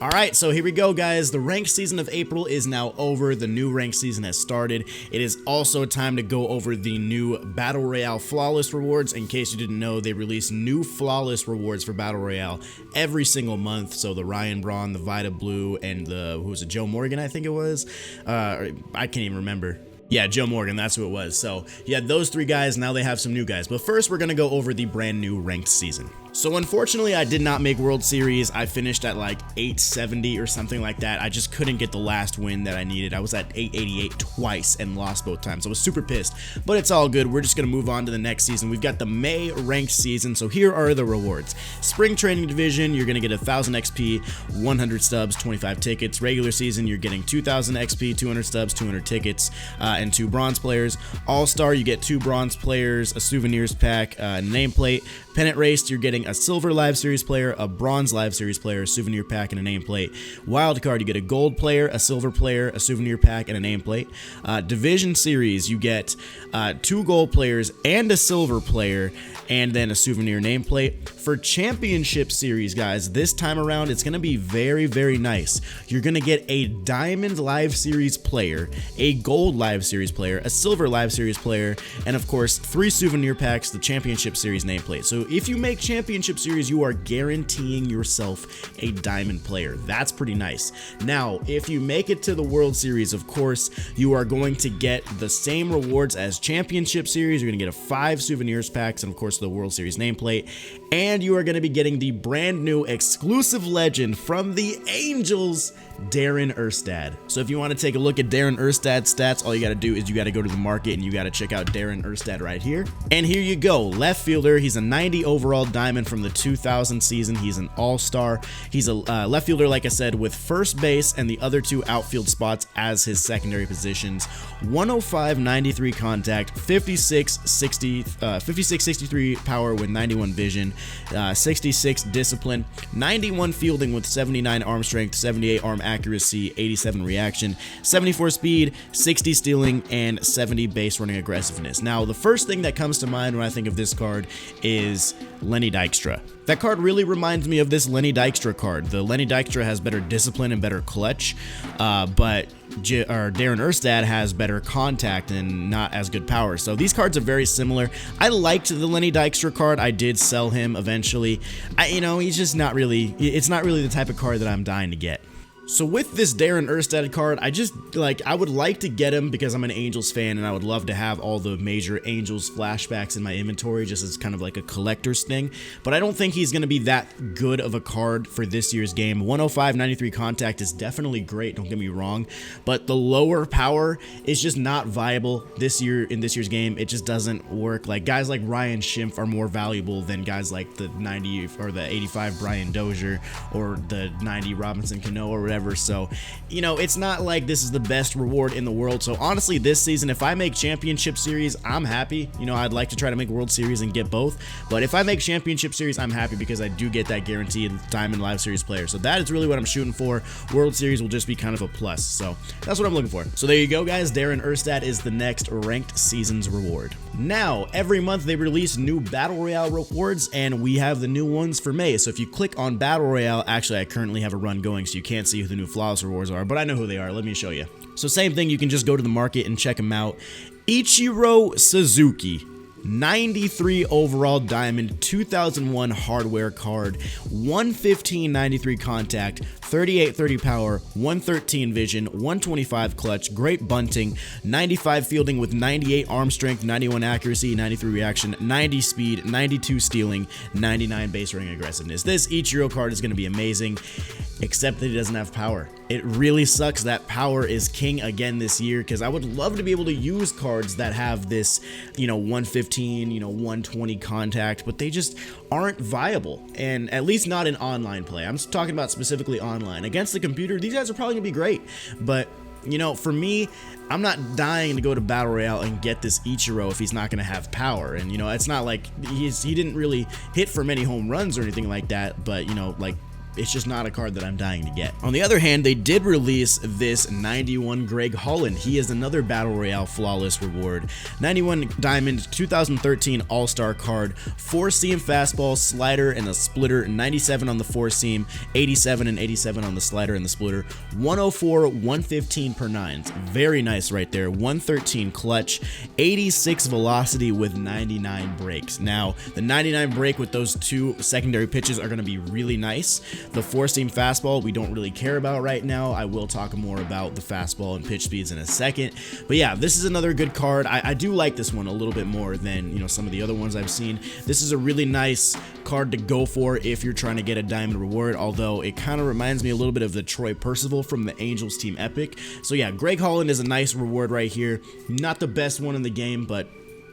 Alright, so here we go, guys. The ranked season of April is now over. The new ranked season has started. It is also time to go over the new Battle Royale Flawless rewards. In case you didn't know, they release new Flawless rewards for Battle Royale every single month. So the Ryan Braun, the Vita Blue, and the, who was it, Joe Morgan, I think it was? I can't even remember. Yeah, Joe Morgan, that's who it was. So, yeah, those three guys, now they have some new guys. But first, we're going to go over the brand new ranked season. So, unfortunately, I did not make World Series. I finished at like 870 or something like that. I just couldn't get the last win that I needed. I was at 888 twice and lost both times. I was super pissed, but it's all good. We're just going to move on to the next season. We've got the May ranked season. So, here are the rewards. Spring Training Division, you're going to get 1,000 XP, 100 stubs, 25 tickets. Regular season, you're getting 2,000 XP, 200 stubs, 200 tickets, and 2 bronze players. All-Star, you get 2 bronze players, a souvenirs pack, a nameplate. Pennant Race, you're getting a silver live series player, a bronze live series player, a souvenir pack, and a nameplate. Wild Card, you get a gold player, a silver player, a souvenir pack, and a nameplate. Division Series, you get 2 gold players and a silver player, and then a souvenir nameplate. For Championship Series, guys, this time around, it's going to be very, very nice. You're going to get a Diamond Live Series player, a Gold Live Series player, a Silver Live Series player, and of course, 3 souvenir packs, the Championship Series nameplate. So if you make Championship Series, you are guaranteeing yourself a Diamond player. That's pretty nice. Now, if you make it to the World Series, of course, you are going to get the same rewards as Championship Series. You're going to get a 5 souvenirs packs, and of course, the World Series nameplate, and you are going to be getting the brand new exclusive legend from the Angels, Darren Erstad. So if you want to take a look at Darren Erstad's stats, all you got to do is you got to go to the market and you got to check out Darren Erstad right here. And here you go, left fielder. He's a 90 overall diamond from the 2000 season. He's an all-star. He's a left fielder, like I said, with first base and the other 2 outfield spots as his secondary positions. 105, 93 contact, 56, 63 power with 91 vision, 66 discipline, 91 fielding with 79 arm strength, 78 arm accuracy, 87 reaction, 74 speed, 60 stealing, and 70 base running aggressiveness. Now, the first thing that comes to mind when I think of this card is Lenny Dykstra. That card really reminds me of this Lenny Dykstra card. The Lenny Dykstra has better discipline and better clutch, but Darren Erstad has better contact and not as good power. So these cards are very similar. I liked the Lenny Dykstra card. I did sell him eventually. He's just not really, it's not really the type of card that I'm dying to get. So with this Darren Erstad card, I would like to get him because I'm an Angels fan and I would love to have all the major Angels flashbacks in my inventory just as kind of like a collector's thing. But I don't think he's going to be that good of a card for this year's game. 105, 93 contact is definitely great, don't get me wrong. But the lower power is just not viable this year in this year's game. It just doesn't work. Like guys like Ryan Schimpf are more valuable than guys like the 90 or the 85 Brian Dozier or the 90 Robinson Cano or whatever. So, it's not like this is the best reward in the world. So honestly, this season, if I make Championship Series, I'm happy. I'd like to try to make World Series and get both. But if I make Championship Series, I'm happy because I do get that guaranteed Diamond Live Series player. So that is really what I'm shooting for. World Series will just be kind of a plus. So that's what I'm looking for. So there you go, guys. Darren Erstad is the next ranked season's reward. Now, every month they release new Battle Royale rewards, and we have the new ones for May. So if you click on Battle Royale, actually, I currently have a run going, so you can't see who the new Flawless rewards are, but I know who they are. Let me show you. So same thing, you can just go to the market and check them out. Ichiro Suzuki, 93 overall diamond, 2001 hardware card, 115 93 contact, 38 30 power, 113 vision, 125 clutch, great bunting, 95 fielding with 98 arm strength, 91 accuracy, 93 reaction, 90 speed, 92 stealing, 99 base running aggressiveness. This Ichiro card is going to be amazing, except that he doesn't have power. It really sucks that power is king again this year, because I would love to be able to use cards that have this, 115, 120 contact, but they just aren't viable, and at least not in online play. I'm talking about specifically online. Against the computer, these guys are probably gonna be great, but for me, I'm not dying to go to Battle Royale and get this Ichiro if he's not going to have power. And, it's not like he didn't really hit for many home runs or anything like that, but, it's just not a card that I'm dying to get. On the other hand, they did release this 91 Greg Holland. He is another Battle Royale Flawless reward. 91 Diamond 2013 All-Star card, 4-seam fastball, slider, and a splitter, 97 on the 4-seam, 87 and 87 on the slider and the splitter, 104, 115 per 9s. Very nice right there. 113 clutch, 86 velocity with 99 breaks. Now, the 99 break with those two secondary pitches are going to be really nice. The 4-seam fastball we don't really care about right now. I will talk more about the fastball and pitch speeds in a second. But yeah, this is another good card. I do like this one a little bit more than, you know, some of the other ones I've seen. This is a really nice card to go for if you're trying to get a diamond reward, although it kind of reminds me a little bit of the Troy Percival from the Angels Team Epic. So yeah, Greg Holland is a nice reward right here. Not the best one in the game, but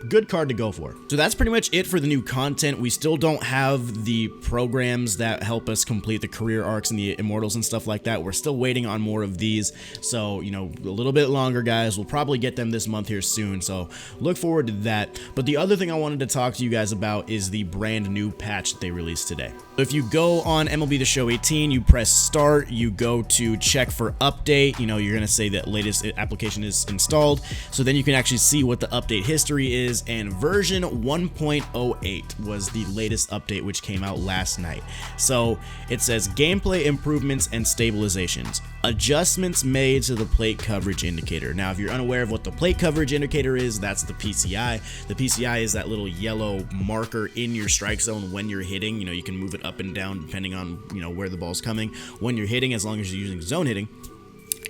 good card to go for. So that's pretty much it for the new content. We still don't have the programs that help us complete the career arcs and the immortals and stuff like that. We're still waiting on more of these. So, you know, a little bit longer, guys. We'll probably get them this month here soon. So look forward to that. But the other thing I wanted to talk to you guys about is the brand new patch that they released today. If you go on MLB The Show 18, you press start, you go to check for update. You know, you're going to say that latest application is installed. So then you can actually see what the update history is. And version 1.08 was the latest update, which came out last night. So it says gameplay improvements and stabilizations, adjustments made to the plate coverage indicator. Now, if you're unaware of what the plate coverage indicator is, that's the PCI. The PCI is that little yellow marker in your strike zone when you're hitting. You know, you can move it up and down depending on, you know, where the ball's coming when you're hitting, as long as you're using zone hitting.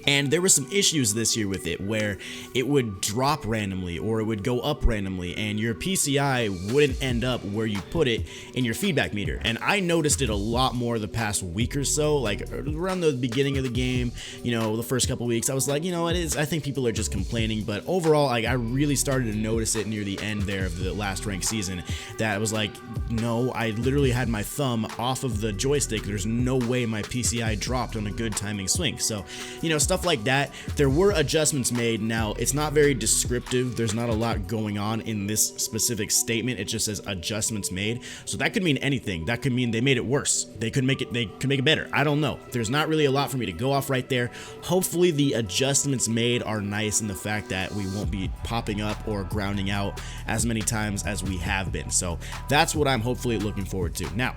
And there were some issues this year with it where it would drop randomly or it would go up randomly and your PCI wouldn't end up where you put it in your feedback meter. And I noticed it a lot more the past week or so, like around the beginning of the game, you know, the first couple weeks. I was like, you know, I think people are just complaining. But overall, like, I really started to notice it near the end there of the last ranked season, that I was like, no, I literally had my thumb off of the joystick. There's no way my PCI dropped on a good timing swing. So, you know, stuff like that. There were adjustments made. Now, it's not very descriptive. There's not a lot going on in this specific statement. It just says adjustments made. So that could mean anything. That could mean they made it worse. They could make it better. I don't know. There's not really a lot for me to go off right there. Hopefully the adjustments made are nice in the fact that we won't be popping up or grounding out as many times as we have been. So that's what I'm hopefully looking forward to. Now,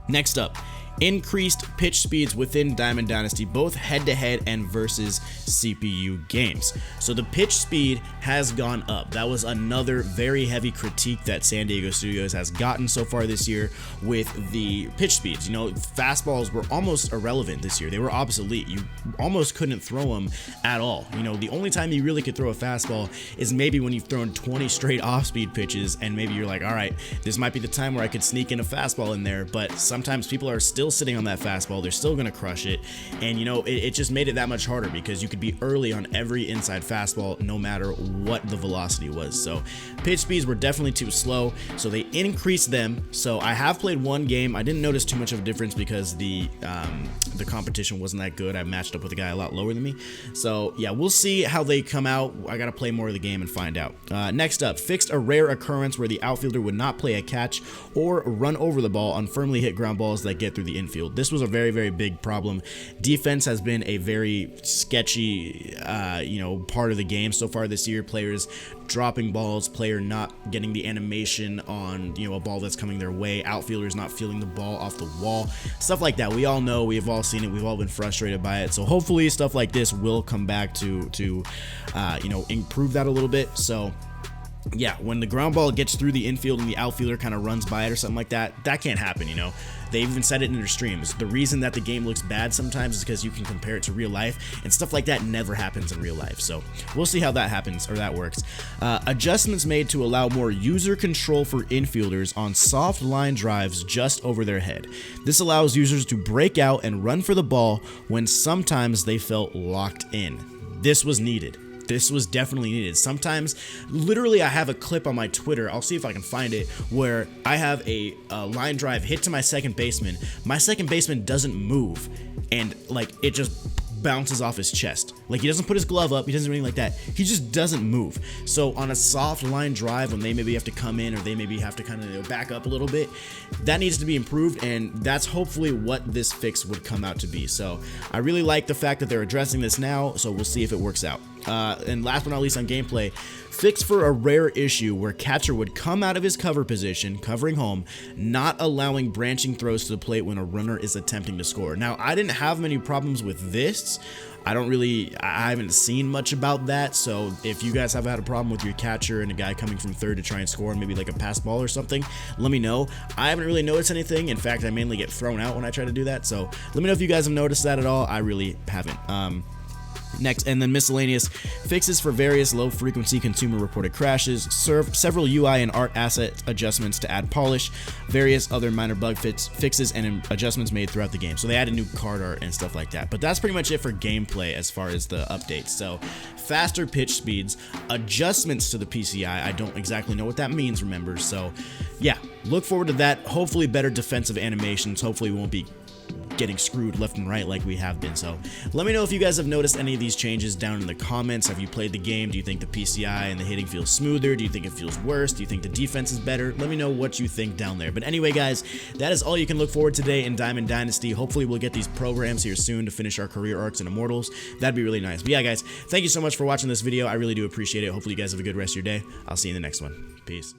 next up, increased pitch speeds within Diamond Dynasty, both head-to-head and versus CPU games. So the pitch speed has gone up. That was another very heavy critique that San Diego Studios has gotten so far this year with the pitch speeds. You know, fastballs were almost irrelevant this year. They were obsolete. You almost couldn't throw them at all. You know, the only time you really could throw a fastball is maybe when you've thrown 20 straight off-speed pitches and maybe you're like, all right, this might be the time where I could sneak in a fastball in there. But sometimes people are still sitting on that fastball. They're still going to crush it. And, you know, it just made it that much harder because you could be early on every inside fastball no matter what the velocity was. So pitch speeds were definitely too slow. So they increased them. So I have played one game. I didn't notice too much of a difference because the competition wasn't that good. I matched up with a guy a lot lower than me. So yeah, we'll see how they come out. I got to play more of the game and find out. Next up, fixed a rare occurrence where the outfielder would not play a catch or run over the ball on firmly hit ground balls that get through the infield. This was a very, very big problem. Defense has been a very sketchy, part of the game so far this year. Players dropping balls, player not getting the animation on, a ball that's coming their way, outfielders not feeling the ball off the wall, stuff like that. We all know, we've all seen it, we've all been frustrated by it. So hopefully stuff like this will come back to improve that a little bit. So yeah, when the ground ball gets through the infield and the outfielder kind of runs by it or something like that, that can't happen, They even said it in their streams. The reason that the game looks bad sometimes is because you can compare it to real life, and stuff like that never happens in real life. So we'll see how that happens, or that works. Adjustments made to allow more user control for infielders on soft line drives just over their head. This allows users to break out and run for the ball when sometimes they felt locked in. This was needed. This was definitely needed. Sometimes, literally, I have a clip on my Twitter. I'll see if I can find it, where I have a line drive hit to my second baseman. My second baseman doesn't move, and it just bounces off his chest. Like, he doesn't put his glove up, he doesn't do anything like that. He just doesn't move. So on a soft line drive, when they maybe have to come in or they maybe have to kind of back up a little bit, that needs to be improved, and that's hopefully what this fix would come out to be. So I really like the fact that they're addressing this now, so we'll see if it works out. And last but not least on gameplay, fix for a rare issue where catcher would come out of his cover position, covering home, not allowing branching throws to the plate when a runner is attempting to score. Now, I didn't have many problems with this. I haven't seen much about that, so if you guys have had a problem with your catcher and a guy coming from third to try and score, maybe like a pass ball or something, let me know. I haven't really noticed anything. In fact, I mainly get thrown out when I try to do that, so let me know if you guys have noticed that at all. I really haven't. Next, and then miscellaneous fixes for various low-frequency consumer-reported crashes, several UI and art asset adjustments to add polish, various other minor bug fixes and adjustments made throughout the game. So they added new card art and stuff like that. But that's pretty much it for gameplay as far as the updates. So faster pitch speeds, adjustments to the PCI. I don't exactly know what that means, remember. So yeah, look forward to that. Hopefully better defensive animations. Hopefully we won't be getting screwed left and right like we have been. So let me know if you guys have noticed any of these changes down in the comments. Have you played the game? Do you think the PCI and the hitting feels smoother? Do you think it feels worse? Do you think the defense is better? Let me know what you think down there. But anyway, guys, that is all you can look forward to today in Diamond Dynasty. Hopefully we'll get these programs here soon to finish our career arcs in Immortals. That'd be really nice. But yeah, guys, thank you so much for watching this video. I really do appreciate it. Hopefully you guys have a good rest of your day. I'll see you in the next one. Peace.